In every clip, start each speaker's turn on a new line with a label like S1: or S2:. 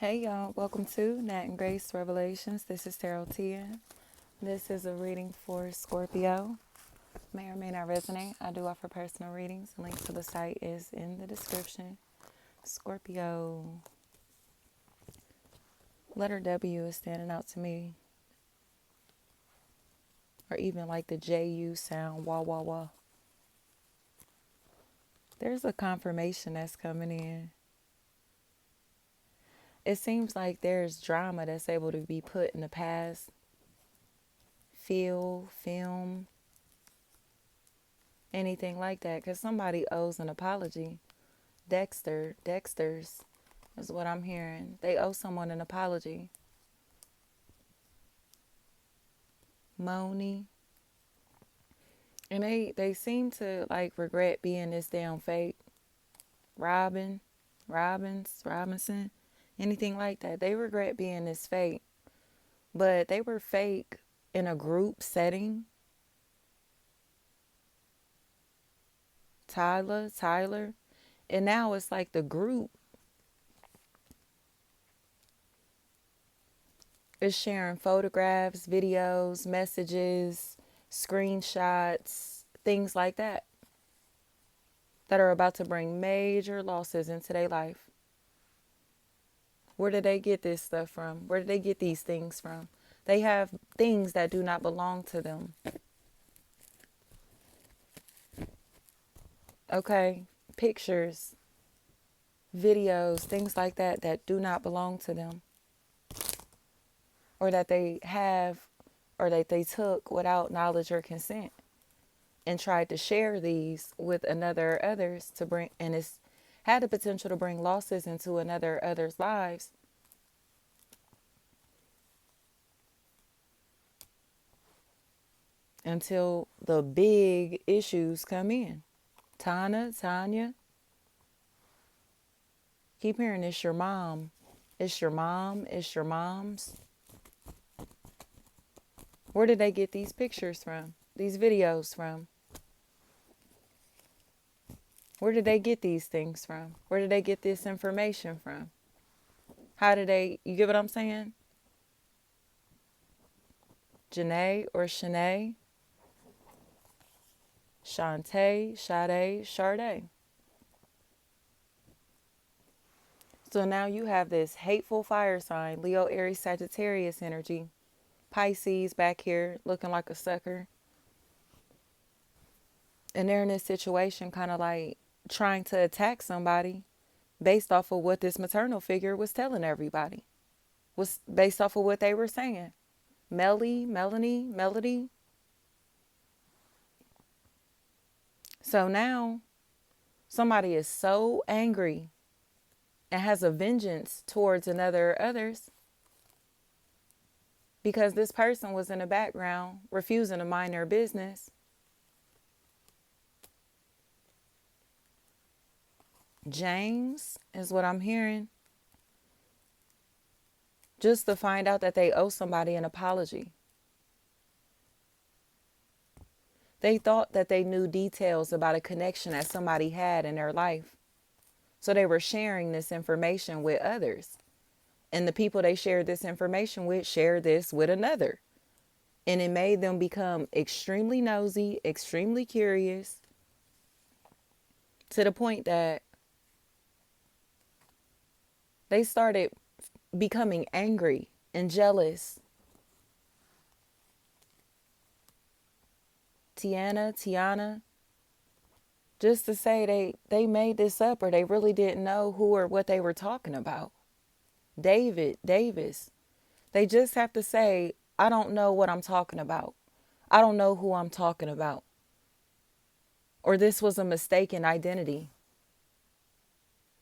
S1: Hey y'all, welcome to Nat and Grace Revelations. This is Tarot Tia. This is a reading for Scorpio. May or may not resonate. I do offer personal readings. The link to the site is in the description. Scorpio. Letter W is standing out to me. Or even like the JU sound. Wah, wah, wah. There's a confirmation that's coming in. It seems like there's drama that's able to be put in the past. Film, anything like that, because somebody owes an apology. Dexter's is what I'm hearing. They owe someone an apology. Moni. And they seem to like regret being this damn fake. Robinson, anything like that. They regret being this fake. But they were fake in a group setting. Tyler. And now it's like the group is sharing photographs, videos, messages, screenshots, things like that are about to bring major losses into their life. Where did they get this stuff from? Where did they get these things from? They have things that do not belong to them. Okay, pictures, videos, things like that do not belong to them. Or that they have, or that they took without knowledge or consent, and tried to share these with others to bring, and it's had the potential to bring losses into others' lives. Until the big issues come in. Tanya, keep hearing it's your mom. It's your mom. It's your mom's. Where did they get these pictures from? These videos from? Where did they get these things from? Where did they get this information from? How did they, you get what I'm saying? Janae or Shanae? Shantae, Sade, Sade. So now you have this hateful fire sign, Leo, Aries, Sagittarius energy. Pisces back here looking like a sucker. And they're in this situation kind of like trying to attack somebody based off of what this maternal figure was telling everybody. Was based off of what they were saying. Melody. So now somebody is so angry and has a vengeance towards others because this person was in the background refusing to mind their business. James is what I'm hearing. Just to find out that they owe somebody an apology. They thought that they knew details about a connection that somebody had in their life. So they were sharing this information with others. And the people they shared this information with shared this with another. And it made them become extremely nosy, extremely curious, to the point that they started becoming angry and jealous. Tiana, just to say they made this up or they really didn't know who or what they were talking about. Davis, they just have to say, I don't know what I'm talking about. I don't know who I'm talking about. Or this was a mistaken identity.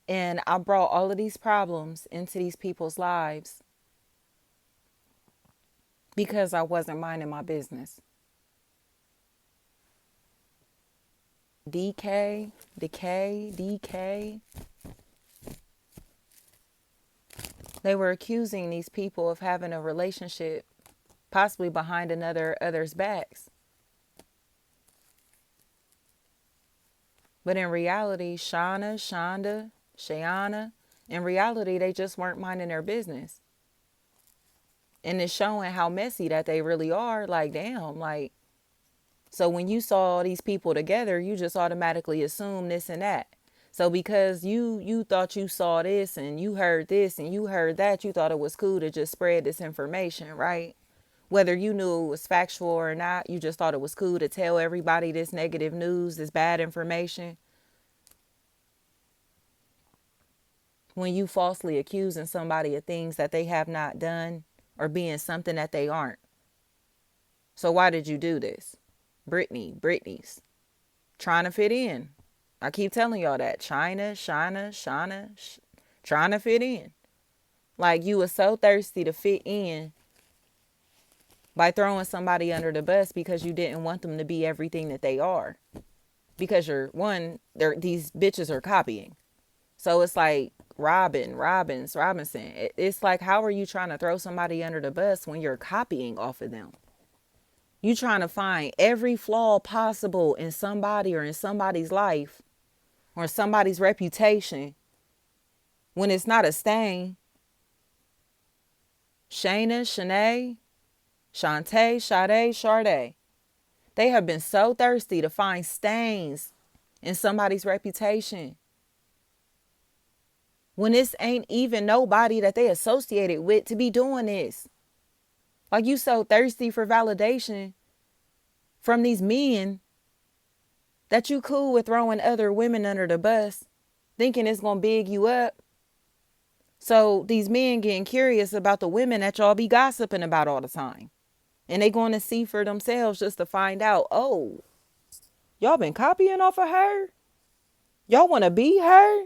S1: And I brought all of these problems into these people's lives because I wasn't minding my business. Decay. They were accusing these people of having a relationship, possibly behind others' backs. But in reality, Shayana, In reality, they just weren't minding their business. And it's showing how messy that they really are. Like, damn, like, so when you saw these people together, you just automatically assume this and that. So because you thought you saw this and you heard this and you heard that, you thought it was cool to just spread this information, right? Whether you knew it was factual or not, you just thought it was cool to tell everybody this negative news, this bad information. When you falsely accusing somebody of things that they have not done or being something that they aren't. So why did you do this? Britney's trying to fit in. I keep telling y'all that. Trying to fit in. Like you were so thirsty to fit in by throwing somebody under the bus because you didn't want them to be everything that they are. Because these bitches are copying. So it's like Robinson. It's like, how are you trying to throw somebody under the bus when you're copying off of them? You trying to find every flaw possible in somebody or in somebody's life or somebody's reputation when it's not a stain. Shayna, Shanae, Shantae, Sade, Sade. They have been so thirsty to find stains in somebody's reputation when this ain't even nobody that they associated with to be doing this. Like you so thirsty for validation from these men that you cool with throwing other women under the bus, thinking it's going to big you up. So these men getting curious about the women that y'all be gossiping about all the time. And they going to see for themselves just to find out, oh, y'all been copying off of her? Y'all want to be her?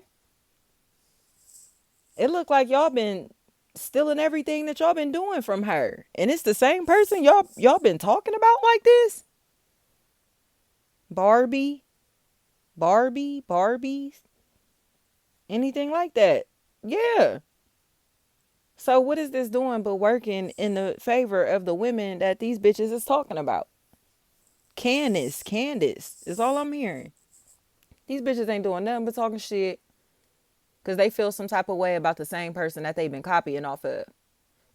S1: It look like y'all been stealing everything that y'all been doing from her. And it's the same person y'all been talking about like this? Barbies, anything like that. Yeah. So what is this doing but working in the favor of the women that these bitches is talking about? Candace is all I'm hearing. These bitches ain't doing nothing but talking shit because they feel some type of way about the same person that they've been copying off of.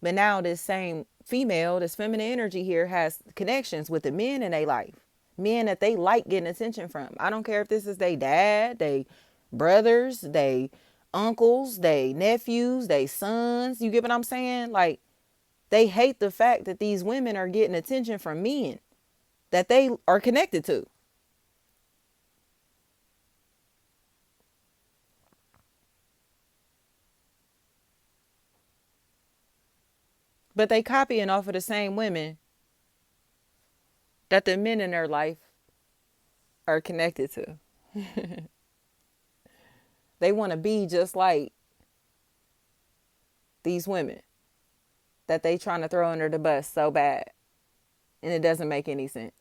S1: But now this same female, this feminine energy here has connections with the men in their life. Men that they like getting attention from. I don't care if this is their dad, they brothers, they uncles, they nephews, they sons. You get what I'm saying? Like, they hate the fact that these women are getting attention from men that they are connected to. But they copying off of the same women that the men in their life are connected to. They want to be just like these women that they trying to throw under the bus so bad. And it doesn't make any sense.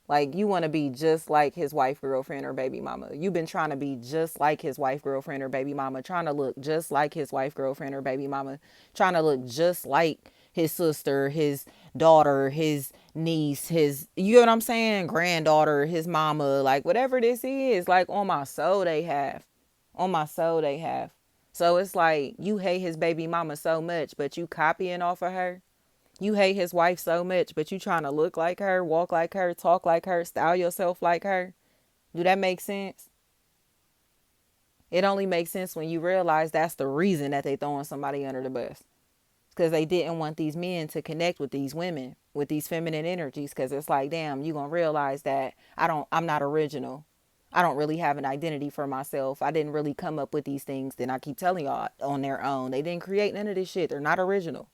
S1: Like, you want to be just like his wife, girlfriend, or baby mama. You've been trying to be just like his wife, girlfriend, or baby mama. Trying to look just like his wife, girlfriend, or baby mama. Trying to look just like his sister, his daughter, his niece, you know what I'm saying? Granddaughter, his mama. Like, whatever this is, like, on my soul they have. On my soul they have. So it's like, you hate his baby mama so much, but you copying off of her. You hate his wife so much, but you trying to look like her, walk like her, talk like her, style yourself like her. Do that make sense? It only makes sense when you realize that's the reason that they throwing somebody under the bus. Because they didn't want these men to connect with these women, with these feminine energies. Because it's like, damn, you going to realize that I'm not original. I don't really have an identity for myself. I didn't really come up with these things. Then I keep telling y'all on their own. They didn't create none of this shit. They're not original.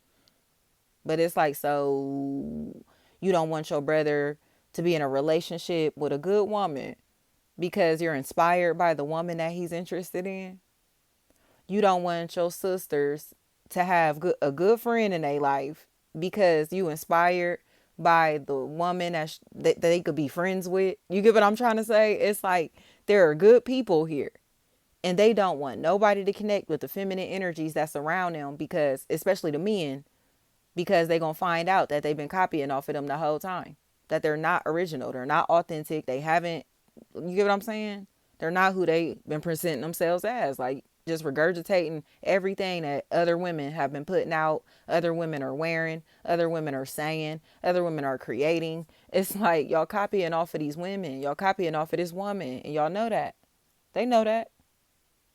S1: But it's like, so you don't want your brother to be in a relationship with a good woman because you're inspired by the woman that he's interested in. You don't want your sisters to have a good friend in their life because you inspired by the woman that they could be friends with. You get what I'm trying to say? It's like, there are good people here. And they don't want nobody to connect with the feminine energies that's around them because, especially the men, because they're going to find out that they've been copying off of them the whole time. That they're not original. They're not authentic. They haven't, you get what I'm saying? They're not who they've been presenting themselves as. Like, just regurgitating everything that other women have been putting out, other women are wearing, other women are saying, other women are creating. It's like y'all copying off of these women, y'all copying off of this woman, and y'all know that. They know that.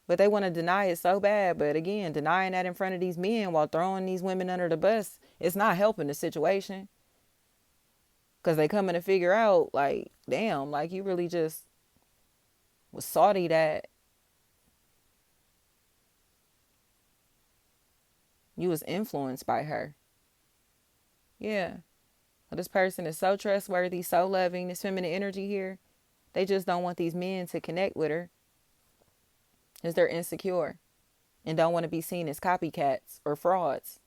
S1: But they want to deny it so bad. But again, denying that in front of these men while throwing these women under the bus, it's not helping the situation. Because they coming to figure out, like, damn, like you really just was salty that you was influenced by her. Yeah. Well, this person is so trustworthy, so loving, this feminine energy here. They just don't want these men to connect with her because they're insecure and don't want to be seen as copycats or frauds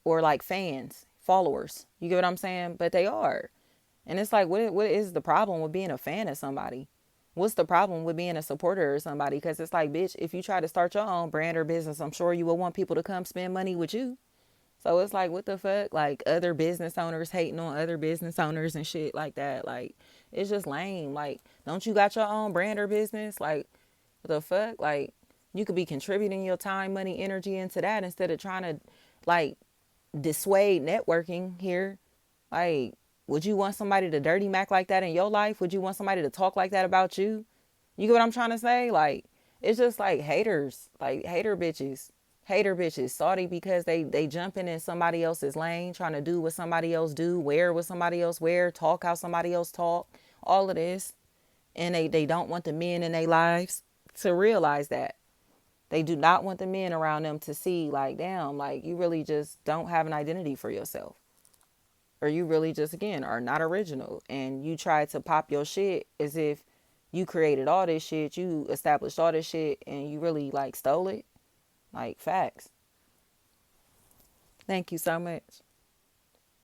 S1: or like fans, followers. You get what I'm saying? But they are. And it's like, what is the problem with being a fan of somebody? What's the problem with being a supporter of somebody? Because it's like, bitch, if you try to start your own brand or business, I'm sure you will want people to come spend money with you. So it's like, what the fuck? Like other business owners hating on other business owners and shit like that. Like, it's just lame. Like, don't you got your own brand or business? Like, what the fuck? Like, you could be contributing your time, money, energy into that instead of trying to, like, dissuade networking here. Like, would you want somebody to dirty Mac like that in your life? Would you want somebody to talk like that about you? You get what I'm trying to say? Like, it's just like haters, like hater bitches, salty because they jumping in somebody else's lane, trying to do what somebody else do, wear what somebody else wear, talk how somebody else talk, all of this. And they don't want the men in their lives to realize that. They do not want the men around them to see, like, damn, like, you really just don't have an identity for yourself. Or you really just, again, are not original. And you try to pop your shit as if you created all this shit, you established all this shit, and you really, like, stole it. Like, facts. Thank you so much.